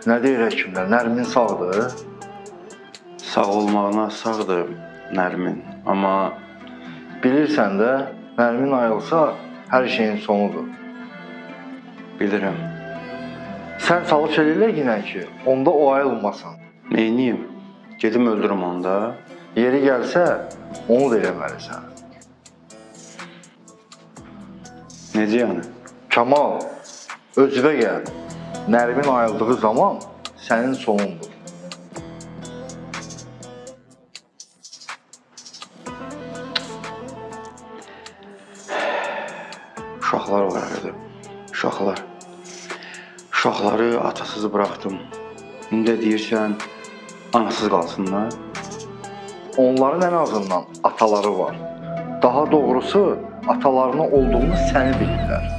Nə deyir həkimlər? Nərmin sağdır. Sağ olmağına sağdır Nərmin. Amma Bilirsən də, Nərmin ayılsa hər şeyin sonudur. bilirəm. Sən çalış elə yine ki, onda o ayılmasın. Neyniyim? Gedim öldürüm onda. Yeri gəlsə, onu da eləməlisən. Necə yəni? Kamal, özünə gəl. Nərmin ayıldığı zaman sənin sonundur. Uşaqlar var arada. Uşaqlar. Uşaqları atasız bıraktım. İndi də deyirsən, anasız qalsınlar. Onların en azından ataları var. Daha doğrusu atalarının olduğunu səni bilirlər.